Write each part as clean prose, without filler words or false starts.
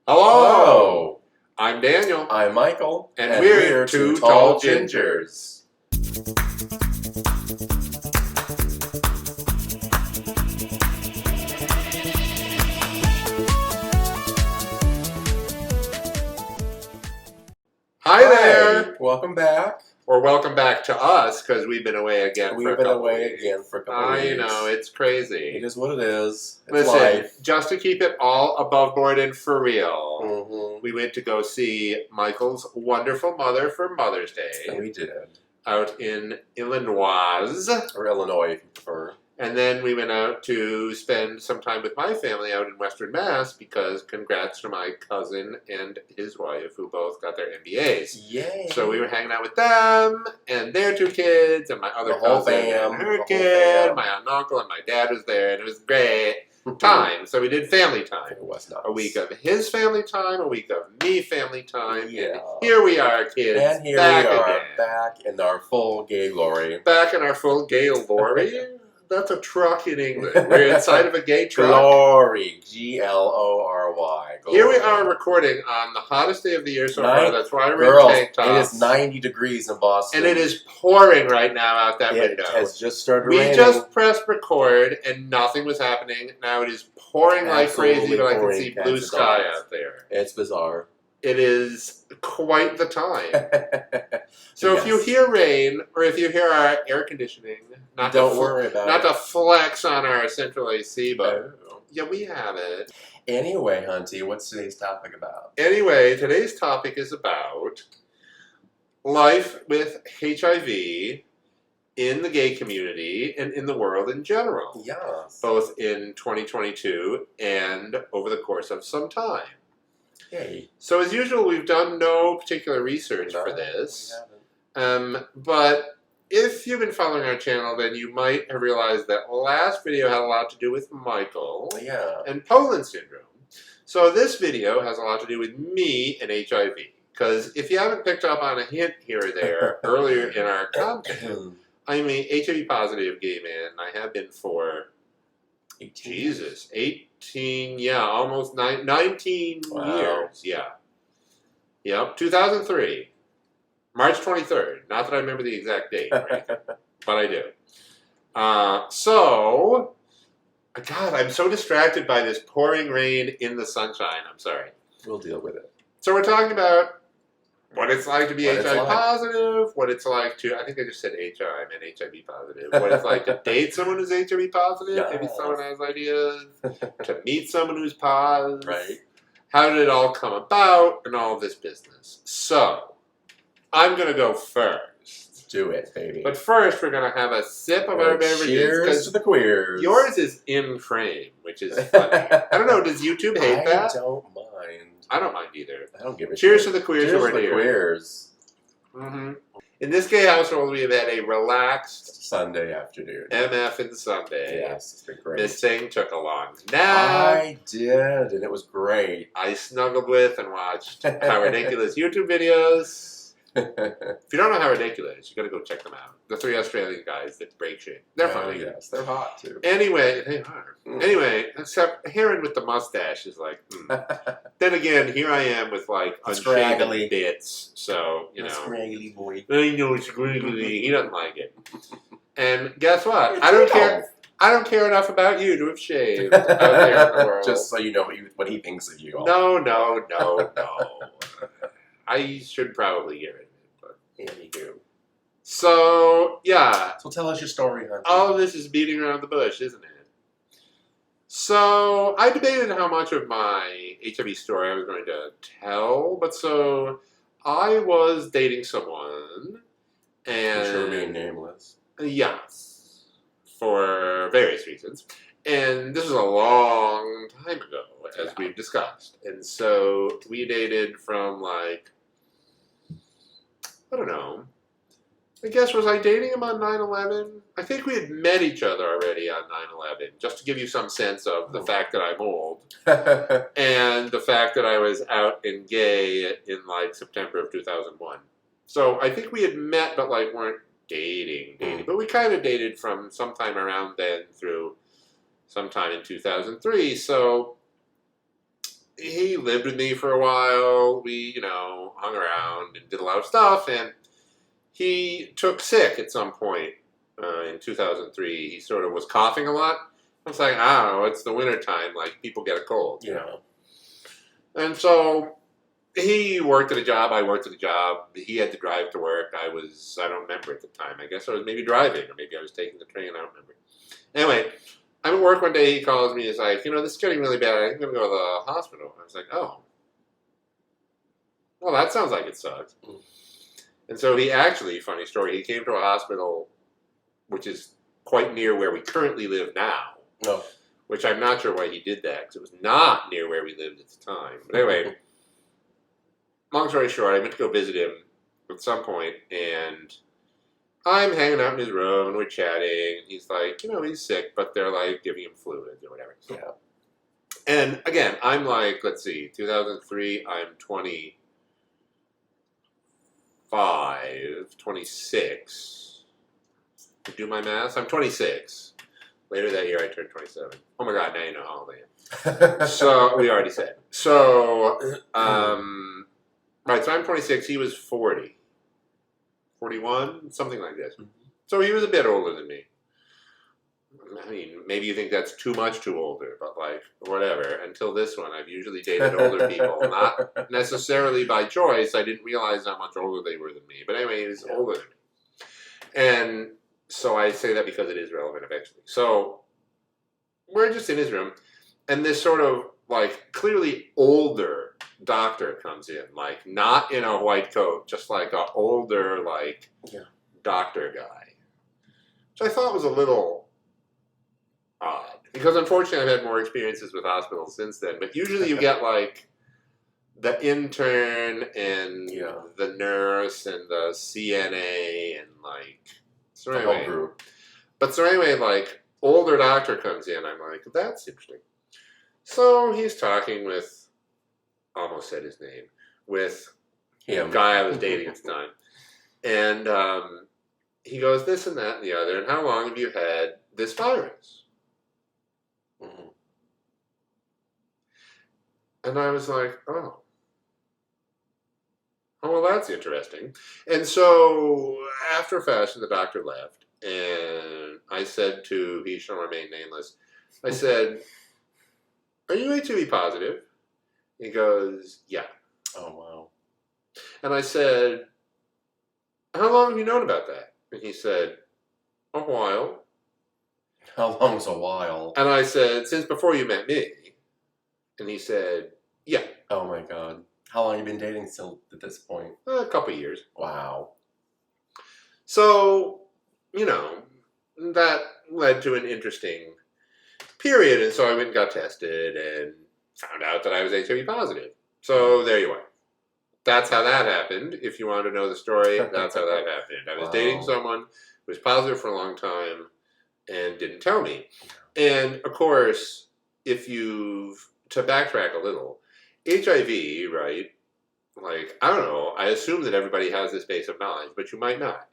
Hello! I'm Daniel. I'm Michael. And we're two tall gingers. Hi there! Welcome back. Or welcome back to us, because we've been away again for a couple of weeks. I know, it's crazy. It is what it is. It's Listen, life. just to keep it all above board and for real, we went to go see Michael's wonderful mother for Mother's Day. And we did. Out in Illinois. Or Illinois, if you prefer. And then we went out to spend some time with my family out in Western Mass because congrats to my cousin and his wife who both got their MBAs. Yay! So we were hanging out with them and their two kids and my other cousin and her kid, my aunt and uncle, and my dad was there, and it was great time. So we did family time. It was nice. A week of his family time, a week of me family time. Yeah. And here we are, kids. And here back we are, again. back in our full gay glory. Back in our full gay glory. That's a truck in England. We're inside of a gay truck. Glory. G-L-O-R-Y. Glory. Here we are recording on the hottest day of the year so far. That's why we're in tank tops. It is 90 degrees in Boston. And it is pouring right now out that window. It has just started raining. We just pressed record and nothing was happening. Now it is pouring like crazy, but I can see blue sky out there. It's bizarre. It is quite the time. So if you hear rain, or if you hear our air conditioning, don't worry about it. Not to flex on our central AC, but yeah, we have it. Anyway, Hunty, what's today's topic about? Anyway, today's topic is about life with HIV in the gay community and in the world in general. Yes. Both in 2022 and over the course of some time. Yay. So as usual, we've done no particular research for this. But if you've been following our channel, then you might have realized that last video had a lot to do with Michael and Poland syndrome. So this video has a lot to do with me and HIV. Because if you haven't picked up on a hint here or there earlier in our content, I'm a HIV positive gay man. I have been for 18, almost 19 years. Yeah. Yep, 2003. March 23rd. Not that I remember the exact date, right? But I do. God, I'm so distracted by this pouring rain in the sunshine. I'm sorry. We'll deal with it. So we're talking about what it's like to be HIV positive, what it's like to, I think I just said HR, I meant HIV positive, what it's like to date someone who's HIV positive, maybe someone has ideas, to meet someone who's pos, how did it all come about, and all of this business. So, I'm going to go first. Do it, baby. But first, we're going to have a sip of our beverages. Cheers to the queers. Yours is in frame, which is funny. I don't know, does YouTube hate that? I don't mind. I don't mind either. I don't give a shit. Cheers to the queers over here. Cheers to the queers. In this gay household, we have had a relaxed Sunday afternoon. MF and Sunday. Yes, it's been great. Miss Singh took a long nap. I did, and it was great. I snuggled with and watched How Ridiculous YouTube videos. If you don't know How Ridiculous, you got to go check them out. The 3 Australian guys that break shit. They're funny. Yes, they're hot too. Anyway, they are. Anyway, except Heron with the mustache is like, Then again, here I am with like unshaven bits. So, you know. Scraggly boy. I know, scraggly. He doesn't like it. And guess what? I don't care. I don't care enough about you to have shaved out there in the world. Just so you know what he thinks of you. No. I should probably get rid of it, but yeah, you do. So, yeah. So tell us your story, Hunter. All of this is beating around the bush, isn't it? So, I debated how much of my HIV story I was going to tell, but so I was dating someone, and sure being nameless. Yes, for various reasons. And this was a long time ago, as we've discussed. And so we dated from like, I don't know. I guess, was I dating him on 9/11? I think we had met each other already on 9/11, just to give you some sense of the fact that I'm old. And the fact that I was out and gay in like September of 2001. So I think we had met, but like weren't dating. But we kind of dated from sometime around then through sometime in 2003. So he lived with me for a while. We, hung around and did a lot of stuff. And he took sick at some point in 2003. He sort of was coughing a lot. I was like, I don't know, it's the wintertime. Like, people get a cold. Yeah. And so he worked at a job. I worked at a job. He had to drive to work. I don't remember at the time. I guess I was maybe driving or maybe I was taking the train. I don't remember. Anyway, I'm at work one day. He calls me. He's like, this is getting really bad. I'm going to go to the hospital. I was like, oh. Well, that sounds like it sucks. Mm. And so he actually, funny story, he came to a hospital which is quite near where we currently live now. No. Which I'm not sure why he did that, because it was not near where we lived at the time. But anyway, long story short, I went to go visit him at some point, and I'm hanging out in his room, and we're chatting, and he's like, he's sick, but they're like giving him fluids or whatever. Yeah. And again, I'm like, let's see, 2003, I'm 25, 26. To do my math, I'm 26. Later that year, I turned 27. Oh my God, now you know how old I am. So, we already said. So, right, so I'm 26, he was 40. 41, something like this. Mhm. So he was a bit older than me. I mean, maybe you think that's too much too older, but like, whatever. Until this one, I've usually dated older people. Not necessarily by choice. I didn't realize how much older they were than me. But anyway, he was older than me. And so I say that because it is relevant eventually. So we're just in his room, and this sort of like clearly older doctor comes in, like not in a white coat, just like a older like doctor guy. Which I thought was a little odd, because unfortunately I've had more experiences with hospitals since then. But usually you get like the intern and the nurse and the CNA and like. So anyway, like, older doctor comes in. I'm like, that's interesting. So he's talking with, almost said his name, with him. The guy I was dating at the time. And he goes, this and that and the other. And how long have you had this virus? Mm-hmm. And I was like, oh, well, that's interesting. And so, after a fashion, the doctor left, and I said to, he shall remain nameless, I said, are you HIV positive? He goes, yeah. Oh, wow. And I said, how long have you known about that? And he said, a while. How long's a while? And I said, since before you met me. And he said, yeah. Oh, my God. How long have you been dating still at this point? A couple years. Wow. So, that led to an interesting period. And so I went and got tested and found out that I was HIV positive. So there you are. That's how that happened. If you want to know the story, that's how that happened. I was dating someone who was positive for a long time and didn't tell me. And, of course, to backtrack a little, HIV, right? Like, I don't know, I assume that everybody has this base of knowledge, but you might not.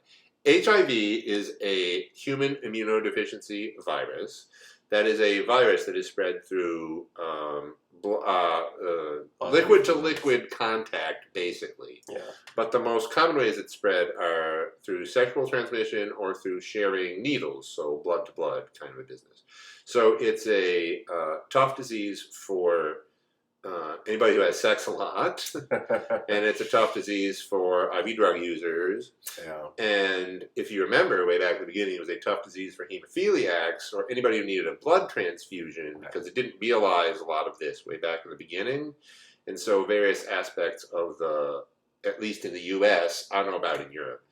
HIV is a human immunodeficiency virus. That is a virus that is spread through liquid-to-liquid contact, basically. Yeah. But the most common ways it's spread are through sexual transmission or through sharing needles, so blood-to-blood kind of a business. So it's a tough disease for anybody who has sex a lot, and it's a tough disease for IV drug users. Yeah. And if you remember, way back at the beginning, it was a tough disease for hemophiliacs or anybody who needed a blood transfusion, because it didn't realize a lot of this way back in the beginning. And so various aspects of at least in the U.S., I don't know about in Europe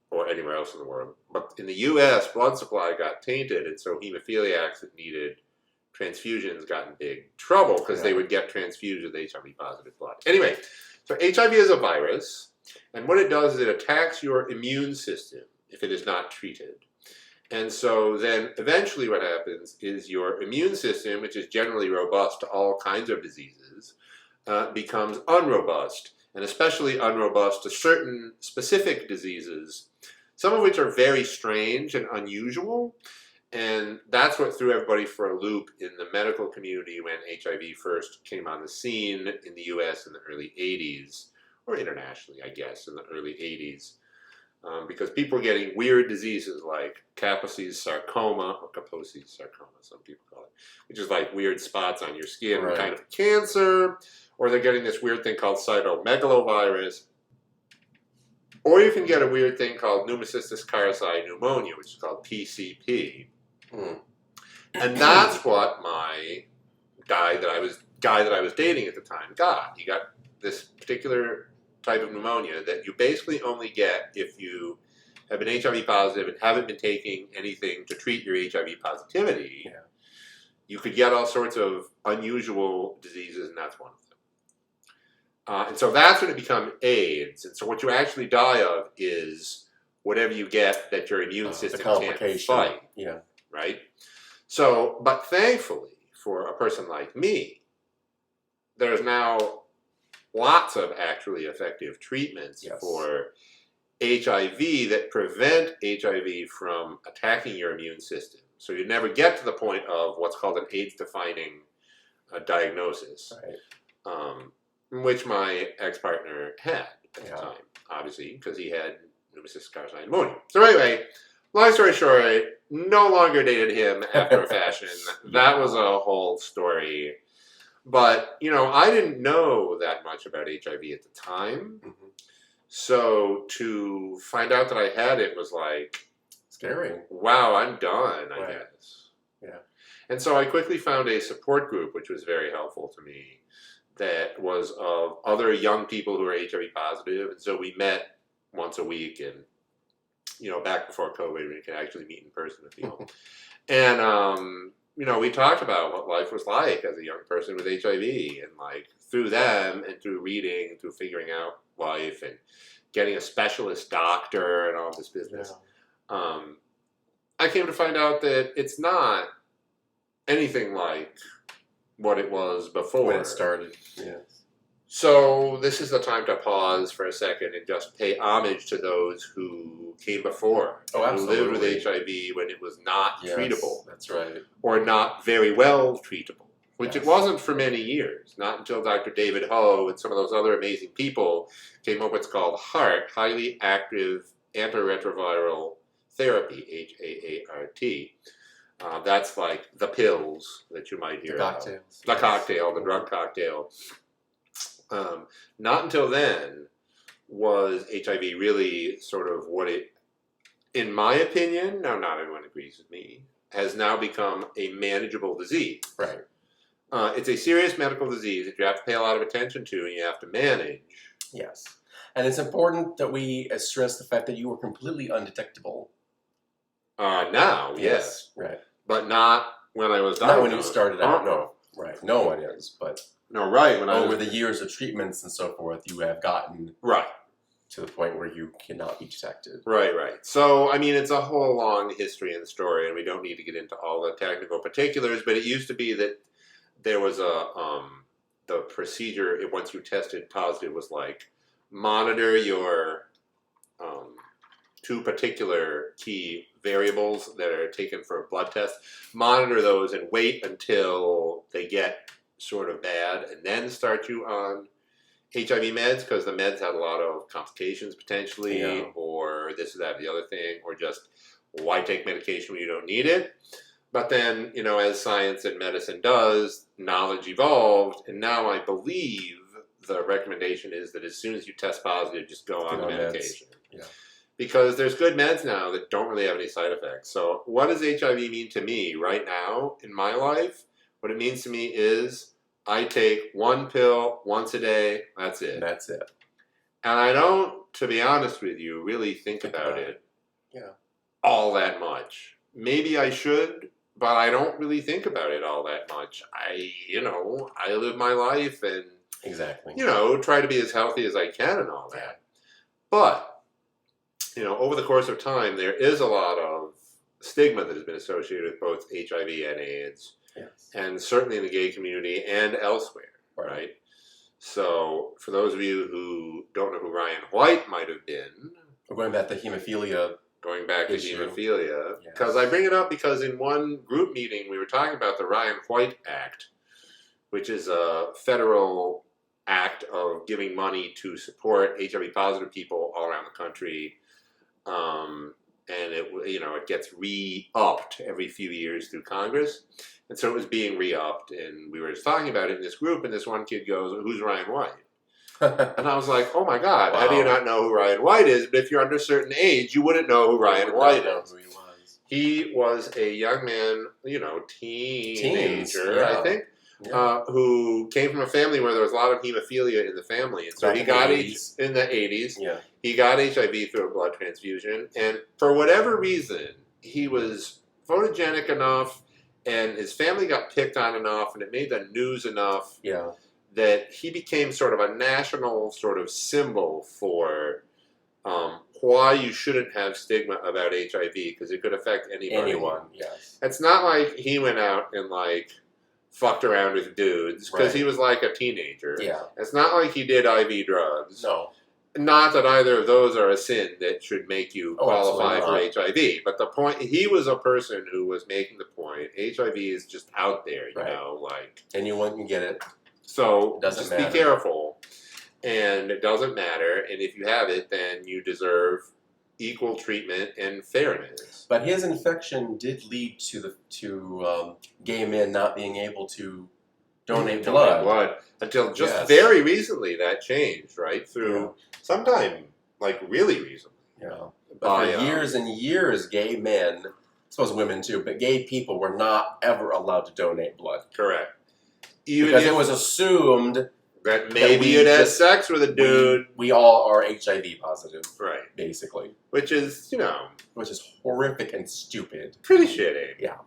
or anywhere else in the world, but in the U.S., blood supply got tainted, and so hemophiliacs that needed transfusions got in big trouble because they would get transfused with HIV positive blood. Anyway, so HIV is a virus, and what it does is it attacks your immune system if it is not treated. And so then eventually what happens is your immune system, which is generally robust to all kinds of diseases, becomes unrobust, and especially unrobust to certain specific diseases, some of which are very strange and unusual. And that's what threw everybody for a loop in the medical community when HIV first came on the scene in the US in the early 80s, or internationally, I guess, in the early 80s. Because people were getting weird diseases like Kaposi's sarcoma, or Kaposi's sarcoma, some people call it, which is like weird spots on your skin, Right. kind of cancer, or they're getting this weird thing called cytomegalovirus. Or you can get a weird thing called pneumocystis carosi pneumonia, which is called PCP. And that's what my guy that I was dating at the time got. He got this particular type of pneumonia that you basically only get if you have been HIV positive and haven't been taking anything to treat your HIV positivity. Yeah. You could get all sorts of unusual diseases, and that's one of them. And so that's when it becomes AIDS. And so what you actually die of is whatever you get that your immune system can't fight. Yeah. Right? So, but thankfully, for a person like me, there's now lots of actually effective treatments for HIV that prevent HIV from attacking your immune system. So you never get to the point of what's called an AIDS-defining diagnosis, which my ex-partner had at the time, obviously, because he had pneumocystis carosi pneumonia. So anyway, long story short, no longer dated him after a fashion. That was a whole story. But, you know, I didn't know that much about HIV at the time. So to find out that I had it was like... scary. Wow, I'm done, I guess. Yeah. And so I quickly found a support group, which was very helpful to me, that was of other young people who were HIV positive. And so we met once a week, and, you know, back before COVID, when you could actually meet in person with people. And, you know, we talked about what life was like as a young person with HIV, and like through them and through reading, through figuring out life and getting a specialist doctor and all this business. I came to find out that it's not anything like what it was before. When it started, yes. So this is the time to pause for a second and just pay homage to those who came before. Who lived with HIV when it was not treatable. That's right. Or not very well treatable, which it wasn't for many years. Not until Dr. David Ho and some of those other amazing people came up with what's called HAART, Highly Active Antiretroviral Therapy, HAART. That's like the pills that you might hear about. The cocktail, the drug cocktail. Not until then was HIV really sort of what it, in my opinion, now not everyone agrees with me, has now become a manageable disease. Right. It's a serious medical disease that you have to pay a lot of attention to and you have to manage. Yes. And it's important that we stress the fact that you were completely undetectable. Now, yes. Right. But not when I was diagnosed. Not when you started out, no. Right. No one is, but... No, right. When over the years of treatments and so forth, you have gotten to the point where you cannot be detected. Right. So, I mean, it's a whole long history and story, and we don't need to get into all the technical particulars, but it used to be that there was the procedure, once you tested positive, was like, monitor your two particular key variables that are taken for a blood test, monitor those and wait until they get sort of bad, and then start you on HIV meds, because the meds had a lot of complications potentially, or this or that or the other thing, or just why take medication when you don't need it? But then, you know, as science and medicine does, knowledge evolved, and now I believe the recommendation is that as soon as you test positive, just go on the medication. Because there's good meds now that don't really have any side effects. So what does HIV mean to me right now in my life? What it means to me is I take one pill once a day. That's it. That's it. And I don't, to be honest with you, really think about it all that much. Maybe I should, but I don't really think about it all that much. I live my life and, try to be as healthy as I can and all that. But, over the course of time, there is a lot of stigma that has been associated with both HIV and AIDS. Yes. And certainly in the gay community and elsewhere, right? So, for those of you who don't know who Ryan White might have been... We're going back to hemophilia going back to issue. hemophilia. Yes. Because I bring it up because in one group meeting we were talking about the Ryan White Act, which is a federal act of giving money to support HIV-positive people all around the country. And it gets re-upped every few years through Congress. And so it was being re-upped, and we were just talking about it in this group, and this one kid goes, "Who's Ryan White?" And I was like, "Oh my God, Wow. How do you not know who Ryan White is? But if you're under a certain age, you wouldn't know who Ryan White is." Who he was. He was a young man, teenager, I think, who came from a family where there was a lot of hemophilia in the family. And so he got in the 80s. Yeah. He got HIV through a blood transfusion. And for whatever reason, he was photogenic enough and his family got picked on enough and it made the news enough that he became sort of a national sort of symbol for why you shouldn't have stigma about HIV because it could affect anybody. Anyone, yes. It's not like he went out and fucked around with dudes because he was like a teenager. Yeah. It's not like he did IV drugs. No. Not that either of those are a sin that should make you qualify for HIV. But the point, he was a person who was making the point, HIV is just out there, you know, anyone can get it. So just be careful. And it doesn't matter. And if you have it, then you deserve equal treatment and fairness. But his infection did lead to gay men not being able to donate blood. Until just very recently that changed, right? Through sometime really recently. Yeah. But for years and years, gay men, I suppose women too, but gay people were not ever allowed to donate blood. Correct. Because it was assumed that maybe you'd have sex with a dude. We all are HIV positive. Right. Basically. Which is, Which is horrific and stupid. Pretty shitty. Yeah.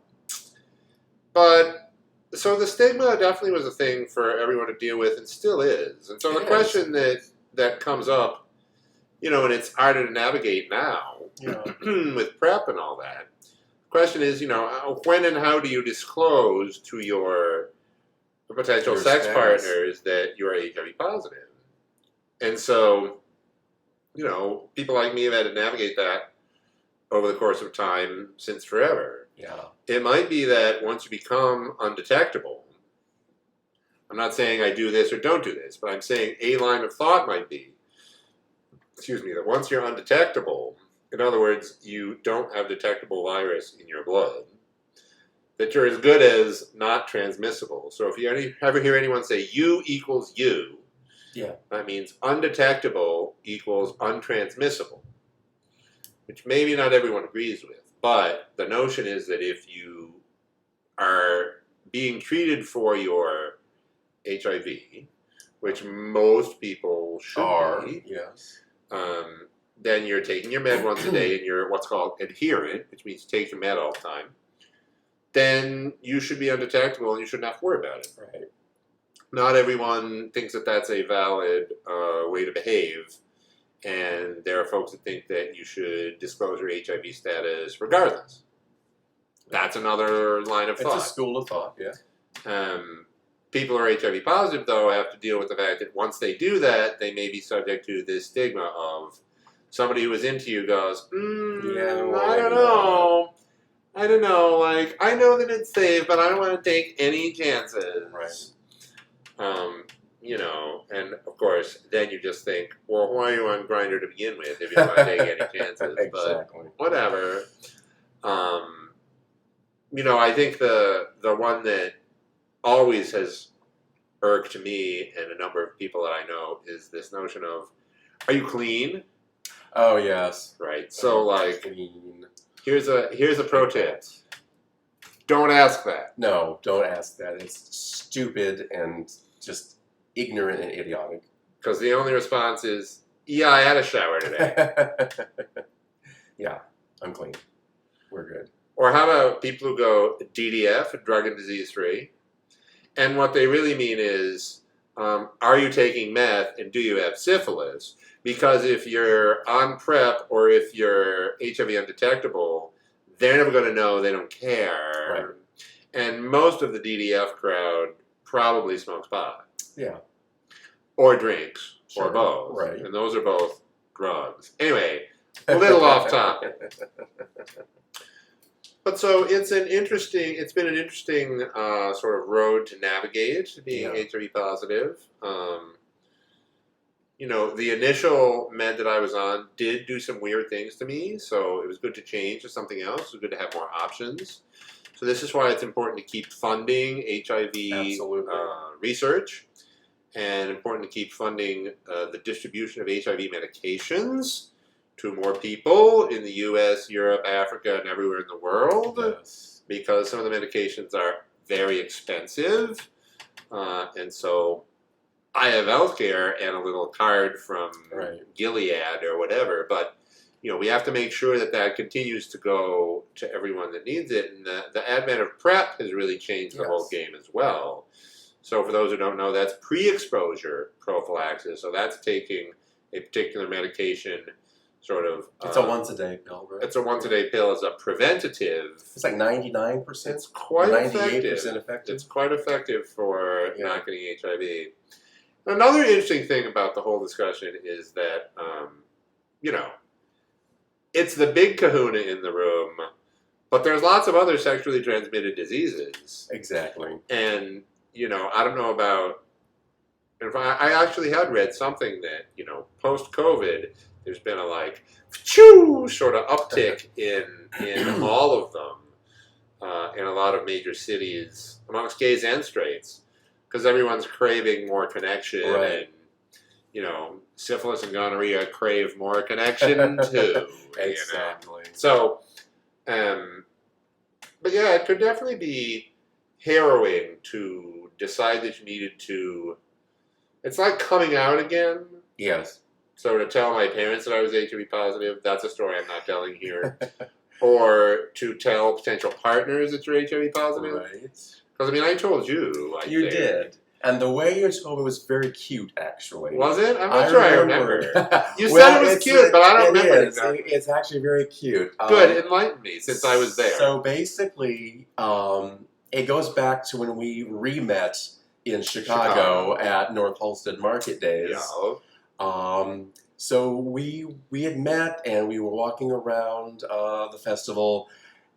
But, so the stigma definitely was a thing for everyone to deal with and still is. And so the question that comes up, and it's harder to navigate now with PrEP and all that. The question is, when and how do you disclose to your potential sex partners that you're HIV positive? And so, people like me have had to navigate that over the course of time since forever. Yeah. It might be that once you become undetectable, I'm not saying I do this or don't do this, but I'm saying a line of thought might be, that once you're undetectable, in other words, you don't have detectable virus in your blood, that you're as good as not transmissible. So if you ever hear anyone say U equals U, that means undetectable equals untransmissible, which maybe not everyone agrees with. But the notion is that if you are being treated for your HIV, which most people should be, then you're taking your med once a day and you're what's called adherent, which means you take your med all the time, then you should be undetectable and you shouldn't have to worry about it. Right. Not everyone thinks that that's a valid way to behave. And there are folks that think that you should disclose your HIV status regardless. That's another line of thought. It's a school of thought, People who are HIV positive, though, have to deal with the fact that once they do that, they may be subject to this stigma of somebody who is into you goes, I don't know. I don't know. I know that it's safe, but I don't want to take any chances. Right. And of course, then you just think, well, why are you on Grindr to begin with if you don't want to take any chances? Exactly. But whatever. I think the one that always has irked me and a number of people that I know is this notion of, are you clean? Oh, yes. Right. So, clean. Here's a pro tip. Don't ask that. No, don't ask that. It's stupid and just ignorant and idiotic. Because the only response is, yeah, I had a shower today. Yeah, I'm clean. We're good. Or how about people who go DDF, drug and disease free? And what they really mean is, are you taking meth and do you have syphilis? Because if you're on PrEP or if you're HIV undetectable, they're never going to know. They don't care. Right. And most of the DDF crowd probably smokes pot. Yeah. Or drinks. Sure. Or both. Right. And those are both drugs. Anyway, A little off topic. But so it's been an interesting sort of road to navigate being HIV positive. The initial med that I was on did do some weird things to me, so it was good to change to something else. It was good to have more options. So this is why it's important to keep funding HIV research, and important to keep funding the distribution of HIV medications to more people in the U.S., Europe, Africa, and everywhere in the world, because some of the medications are very expensive, and so I have healthcare and a little card from Gilead or whatever, but we have to make sure that continues to go to everyone that needs it, and the advent of PrEP has really changed the whole game as well. So for those who don't know, that's pre-exposure prophylaxis, so that's taking a particular medication sort of... It's a once-a-day pill, right? It's a once-a-day pill as a preventative. It's like 99%? It's quite 98% effective. It's quite effective for not getting HIV. Another interesting thing about the whole discussion is that, it's the big kahuna in the room, but there's lots of other sexually transmitted diseases. Exactly. And, I don't know about... I actually had read something that, post-COVID, there's been a sort of uptick in all of them in a lot of major cities amongst gays and straights, because everyone's craving more connection, and syphilis and gonorrhea crave more connection too. Exactly. So, but yeah, it could definitely be harrowing to decide that you needed to. It's like coming out again. Yes. So to tell my parents that I was HIV positive, that's a story I'm not telling here. Or to tell potential partners that you're HIV positive. Right. Because, I told you. You did. And the way you told me was very cute, actually. Was it? I'm not sure I remember. You Well, said it was cute, but I don't remember it exactly. It's actually very cute. Good, enlighten me, since I was there. So basically, it goes back to when we re-met in Chicago at North Halsted Market Days. Yeah. So we had met and we were walking around the festival,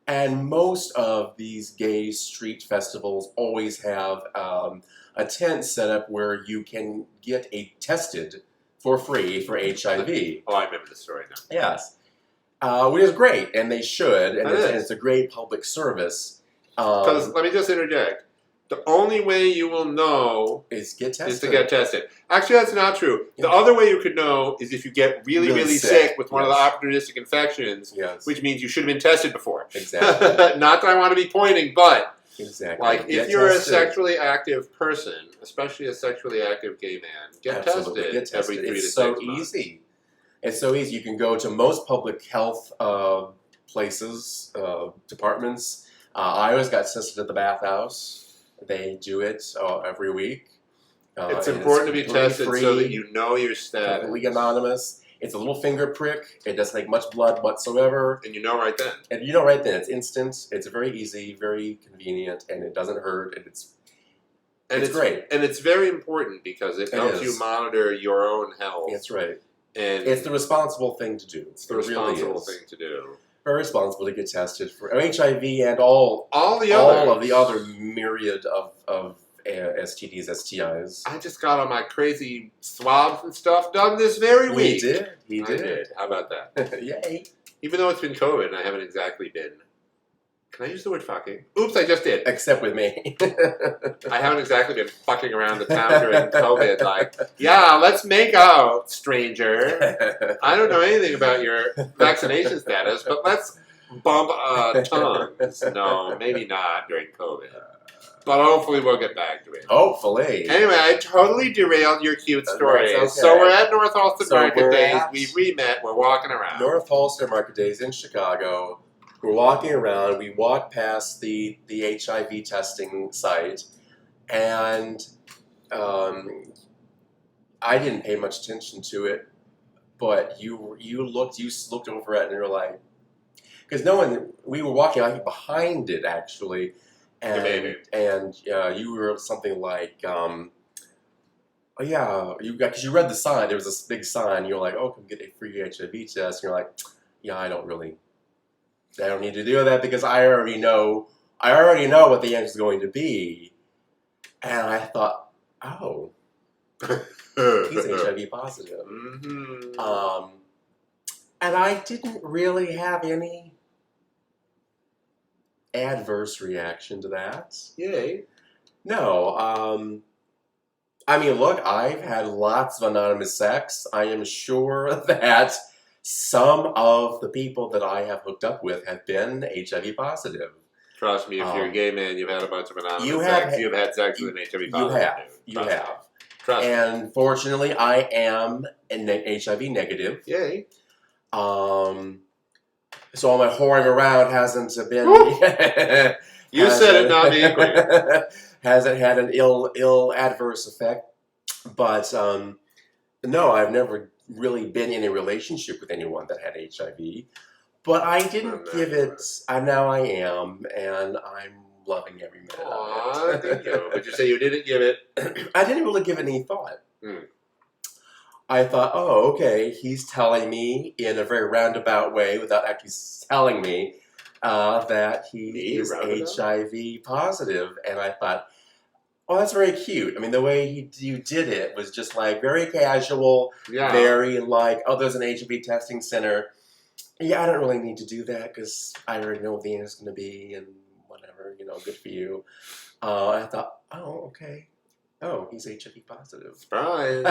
and most of these gay street festivals always have a tent set up where you can get tested for free for HIV. Oh, I remember the story now. Yes. Which is great, and they should, and it's a great public service. Because, let me just interject, the only way you will know is to get tested. Actually, that's not true. The other way you could know is if you get really, really sick with one of the opportunistic infections, which means you should have been tested before. Exactly. Not that I want to be pointing, but if you're a sexually active person, especially a sexually active gay man, get tested every 3 to 6 months. Easy. It's so easy. You can go to most public health places, departments. I always got tested at the bathhouse. They do it every week. It's important to be tested so that you know your status. Completely anonymous. It's a little finger prick. It doesn't take much blood whatsoever. And you know right then. It's instant. It's very easy, very convenient, and it doesn't hurt. And it's great. And it's very important because it helps you monitor your own health. That's right. And it's the responsible thing to do. It's the responsible thing to do. Very responsible to get tested for HIV and all of the other myriad of STDs, STIs. I just got all my crazy swabs and stuff done this very week. He did. How about that? Yay. Even though it's been COVID and I haven't exactly been... Can I use the word fucking? Oops, I just did. Except with me. I haven't exactly been fucking around the town during COVID. Let's make out, stranger. I don't know anything about your vaccination status, but let's bump tongues. No, maybe not during COVID. But hopefully we'll get back to it. Hopefully. Anyway, I totally derailed your cute story. Okay. So we're at North Halsted Market Days. We re-met. We're walking around. North Halsted Market Days in Chicago. We're walking around. We walk past the HIV testing site, and I didn't pay much attention to it, but you looked over at it, and you're like, because we were walking behind it actually, and you were something like oh yeah, because you read the sign. There was this big sign. You're like, oh, come get a free HIV test. And you're like, yeah, I don't need to do that because I already know what the answer is going to be. And I thought, oh, he's HIV positive. Mm-hmm. And I didn't really have any adverse reaction to that. Yay. No. I mean, look, I've had lots of anonymous sex. I am sure that some of the people that I have hooked up with have been HIV positive. Trust me, if you're a gay man, you've had a bunch of anonymous sex. You've had sex with an HIV positive dude. You have. Trust me. And fortunately, I am HIV negative. Yay. So all my whoring around hasn't been. You said it, not me. Hasn't had an ill adverse effect, but no, I've never really been in a relationship with anyone that had HIV. But I didn't give it. Now I am, and I'm loving every minute of it. Thank you. But you say you didn't give it. I didn't really give it any thought. I thought, oh, okay, he's telling me in a very roundabout way, without actually telling me, that he is HIV positive. And I thought, oh, that's very cute. I mean, the way you did it was just like very casual, very like, oh, there's an HIV testing center. Yeah, I don't really need to do that because I already know what the answer is going to be and whatever, good for you. I thought, oh, okay. Oh, he's HIV positive. Surprise.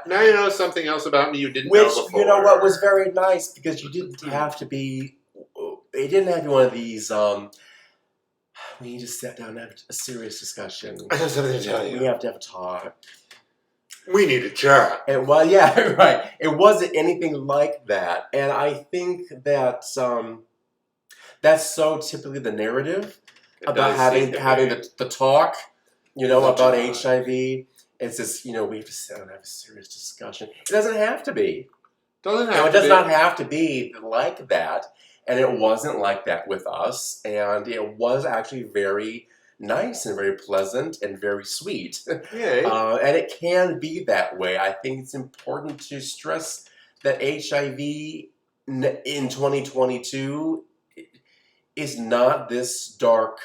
Now you know something else about me you didn't know before. Which, you know what, was very nice because you didn't have to be, it didn't have to be one of these, we need to sit down and have a serious discussion. I have something to tell you. We have to have a talk. We need to chat. And, well, yeah, right. It wasn't anything like that. And I think that that's so typically the narrative about having the talk. About HIV. It's just, we have to sit down and have a serious discussion. It doesn't have to be. It does not have to be like that. And it wasn't like that with us. And it was actually very nice and very pleasant and very sweet. Yeah. And it can be that way. I think it's important to stress that HIV in 2022 is not this dark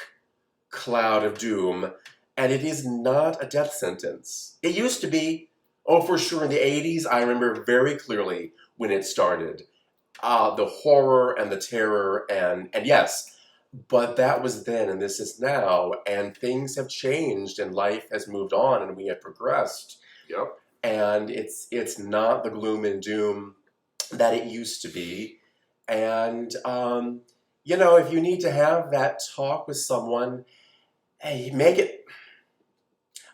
cloud of doom. And it is not a death sentence. It used to be, for sure, in the 80s. I remember very clearly when it started. The horror and the terror and yes, but that was then and this is now. And things have changed and life has moved on and we have progressed. Yep. And it's not the gloom and doom that it used to be. And, if you need to have that talk with someone, hey, make it...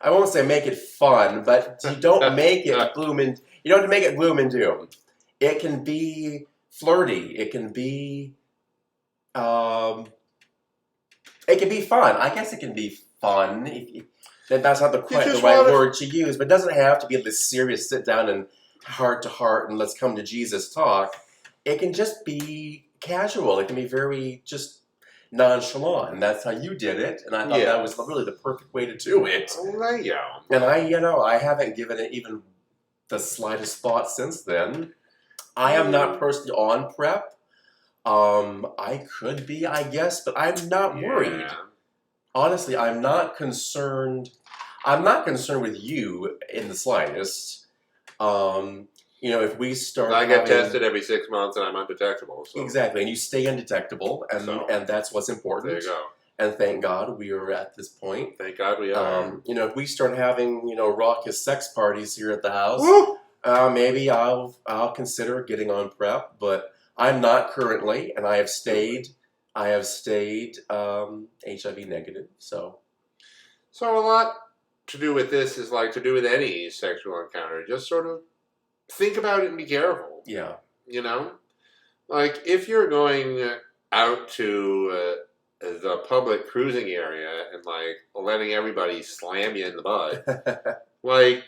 I won't say make it fun, but you don't make it gloom and you don't have to make it gloom and doom. It can be flirty. It can be fun. I guess it can be fun. That's not quite the right word to use, but it doesn't have to be this serious sit down and heart to heart and let's come to Jesus talk. It can just be casual. It can be very just nonchalant, and that's how you did it, and I thought that was really the perfect way to do it. And I haven't given it even the slightest thought since then. I am not personally on PrEP. I could be, I guess, but I'm not worried. Honestly, I'm not concerned. I'm not concerned with you in the slightest. If we start, I get tested every 6 months and I'm undetectable. So. Exactly, and you stay undetectable, and that's what's important. There you go. And thank God we are at this point. Thank God we are. If we start having raucous sex parties here at the house, maybe I'll consider getting on PrEP. But I'm not currently, and I have stayed HIV negative. So a lot to do with this is like to do with any sexual encounter. Just sort of think about it and be careful. Yeah. Like if you're going out to the public cruising area and like letting everybody slam you in the butt, like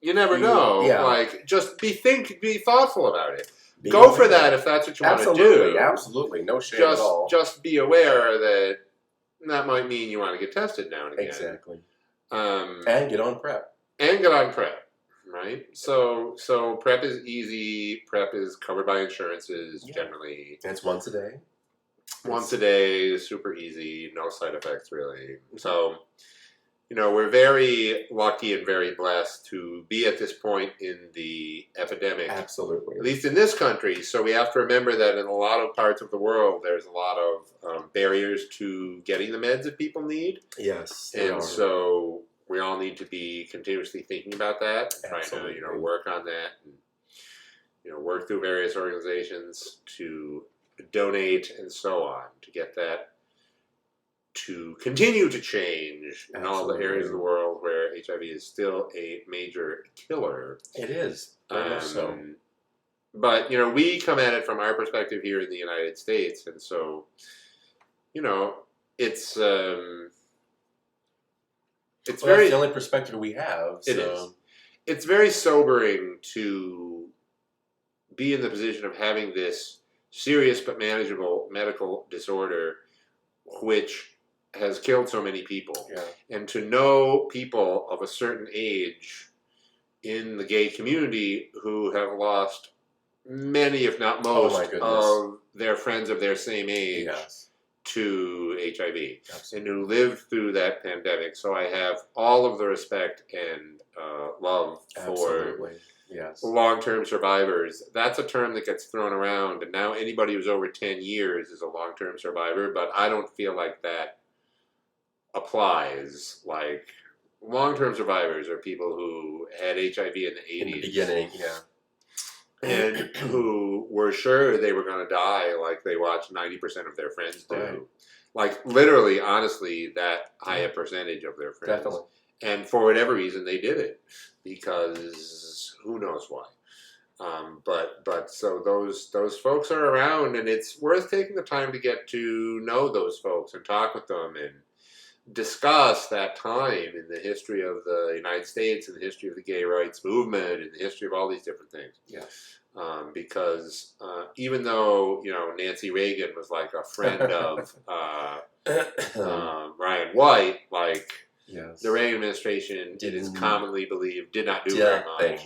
you never know. Yeah. Like just be thoughtful about it. Go for that if that's what you want to do. Absolutely, no shame at all. Just be aware that might mean you want to get tested now and again. Exactly. And get on PrEP. and get on PrEP, right? So PrEP is easy. PrEP is covered by insurances generally. And it's once a day. Once a day, super easy, no side effects really. So, we're very lucky and very blessed to be at this point in the epidemic. Absolutely. At least in this country. So we have to remember that in a lot of parts of the world, there's a lot of barriers to getting the meds that people need. Yes. And so we all need to be continuously thinking about that, Absolutely. trying to work on that, and work through various organizations to donate and so on to get that to continue to change in all the areas of the world where HIV is still a major killer. It is. Very much so. But, we come at it from our perspective here in the United States, and so, it's That's very... the only perspective we have. So. It is. It's very sobering to be in the position of having this serious but manageable medical disorder which has killed so many people. Yeah. And to know people of a certain age in the gay community who have lost many, if not most, of their friends of their same age to HIV. Absolutely. And who lived through that pandemic. So I have all of the respect and love for long-term survivors. That's a term that gets thrown around, and now anybody who's over 10 years is a long-term survivor, but I don't feel like that applies. Like, long-term survivors are people who had HIV in the 80s. In the beginning, and who were sure they were going to die, like they watched 90% of their friends do. Right. Like, literally, honestly, that high a percentage of their friends. Definitely. And for whatever reason, they did it. Because who knows why. But so those folks are around, and it's worth taking the time to get to know those folks and talk with them and discuss that time in the history of the United States and the history of the gay rights movement and the history of all these different things. Because even though Nancy Reagan was like a friend of Ryan White, like the Reagan administration, it is commonly believed, did not do very much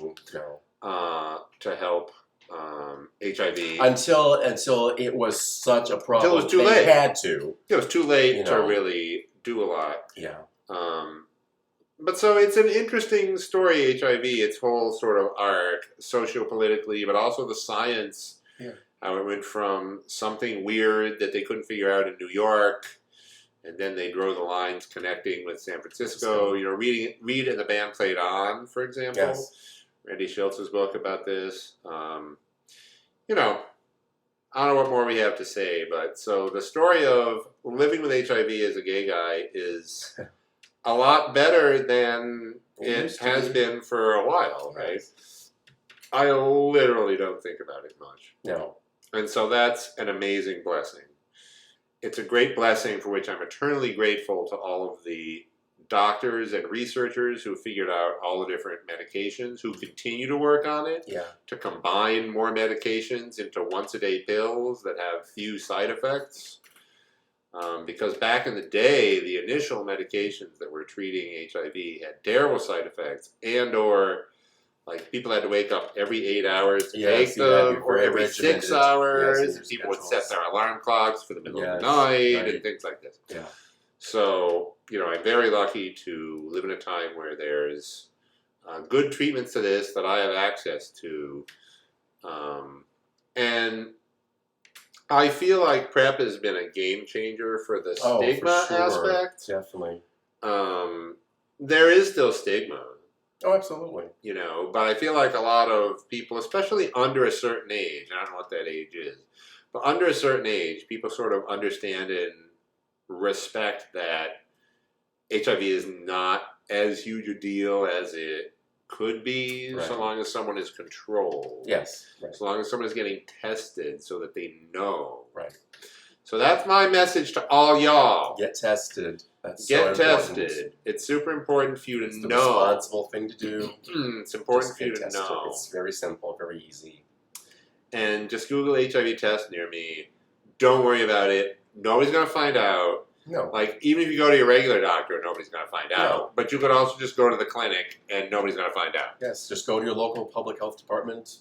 to help HIV until it was such a problem. Until it was too late. They had to. It was too late to really do a lot. But so it's an interesting story, HIV, its whole sort of arc, socio-politically, but also the science, how it went from something weird that they couldn't figure out in New York, and then they drew the lines connecting with San Francisco. Reed and the band Played On, for example. Randy Schultz's book about this. I don't know what more we have to say, but so the story of living with HIV as a gay guy is a lot better than it has been for a while, right? I literally don't think about it much. No. And so that's an amazing blessing. It's a great blessing for which I'm eternally grateful to all of the doctors and researchers who figured out all the different medications, who continue to work on it, to combine more medications into once-a-day pills that have few side effects. Because back in the day, the initial medications that were treating HIV had terrible side effects, and/or like people had to wake up every 8 hours to take them, or every 6 hours, and people would set their alarm clocks for the middle of the night and things like this. So, I'm very lucky to live in a time where there's good treatments to this that I have access to. And I feel like PrEP has been a game changer for the stigma aspect. Definitely. There is still stigma. Oh, absolutely. But I feel like a lot of people, especially under a certain age, I don't know what that age is, but under a certain age, people sort of understand and respect that HIV is not as huge a deal as it could be, so long as someone is controlled. So long as someone is getting tested so that they know. So that's my message to all y'all. Get tested. That's Get so tested. It's super important for you to know. It's the responsible thing to do. It's important for you to know. It's very simple, very easy. And just Google HIV test near me. Don't worry about it. Nobody's going to find out. No. Like, even if you go to your regular doctor, nobody's going to find out. No. But you could also just go to the clinic and nobody's going to find out. Yes, just go to your local public health department.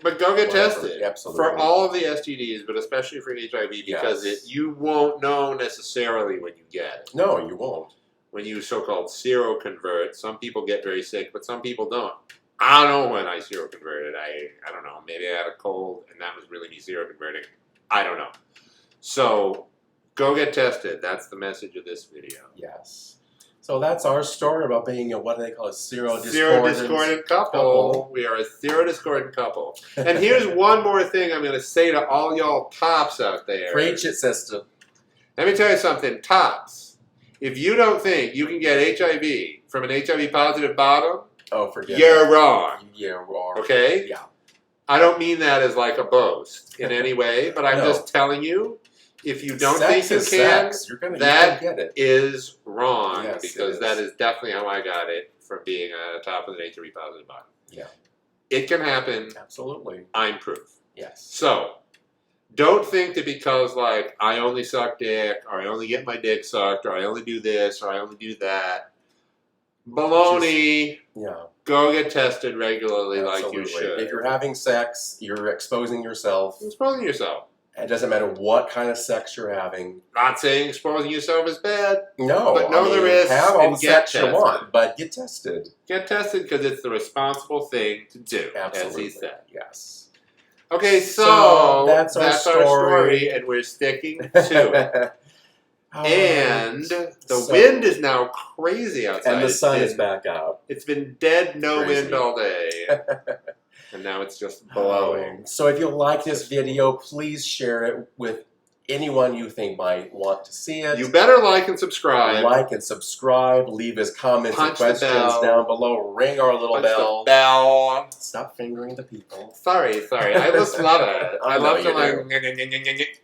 But go get Whatever. tested. Absolutely. For all of the STDs, but especially for HIV, because Yes. you won't know necessarily when you get it. No, you won't. When you so-called seroconvert, some people get very sick, but some people don't. I don't know when I seroconverted. I don't know. Maybe I had a cold, and that was really me seroconverting. I don't know. So, go get tested. That's the message of this video. Yes. So that's our story about being a, what do they call it, Serodiscordant couple. We are a serodiscordant couple. And here's one more thing I'm going to say to all y'all tops out there. Preach it, sister. Let me tell you something, tops. If you don't think you can get HIV from an HIV positive bottom, Oh, forget you're it. wrong. You're wrong. Okay? Yeah. I don't mean that as like a boast in any way, but I'm No. just telling you, if you don't Sex think you is can, sex. You're gonna get it. is wrong, Yes, because it that is. is definitely how I got it from being a top of the HIV positive bottom. Yeah. It can happen. Absolutely. I'm proof. Yes. So, don't think that because, like, I only suck dick, or I only get my dick sucked, or I only do this, or I only do that. Baloney. Yeah. Go get tested regularly Absolutely. like you should. If you're having sex, you're exposing yourself. Exposing yourself. It doesn't matter what kind of sex you're having. Not saying exposing yourself is bad. No, But know I mean, the risks have all and the get sex you tested. want, but get tested. Get tested because it's the responsible thing to do, Absolutely. as he said. Yes. Okay, so that's our story. and we're sticking to it. All And right. the So- wind is now crazy outside. And the It's sun been- is back out. It's been dead, no Crazy. wind all day. And now it's just blowing. So if you like this video, please share it with anyone you think might want to see it. You better like and subscribe. Like and subscribe. Leave us comments Punch the and questions bell. down below. Ring our little Punch bell. the bell. Stop fingering the people. Sorry. I just love it. I I know love to you like.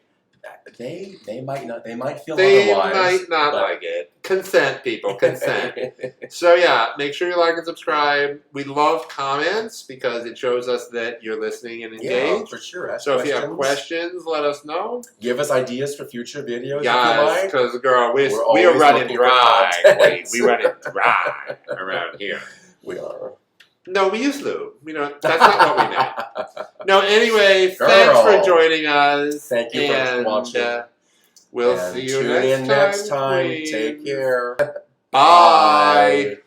They might not. They might feel They otherwise. might not but- like it. Consent, people. Consent. So yeah, make sure you like and subscribe. We love comments because it shows us that you're listening and Yeah, engaged. for sure. Ask So if you have questions, let us know. give us ideas for future videos. Guys, if you like. because girl, We're we are always running looking for dry. content. We run it dry around here. We are. No, we use lube. That's not what we meant. No, anyway, Girl. thanks for joining us. Thank you for watching. We'll And see you tune in next time. Queen. Take care. Bye.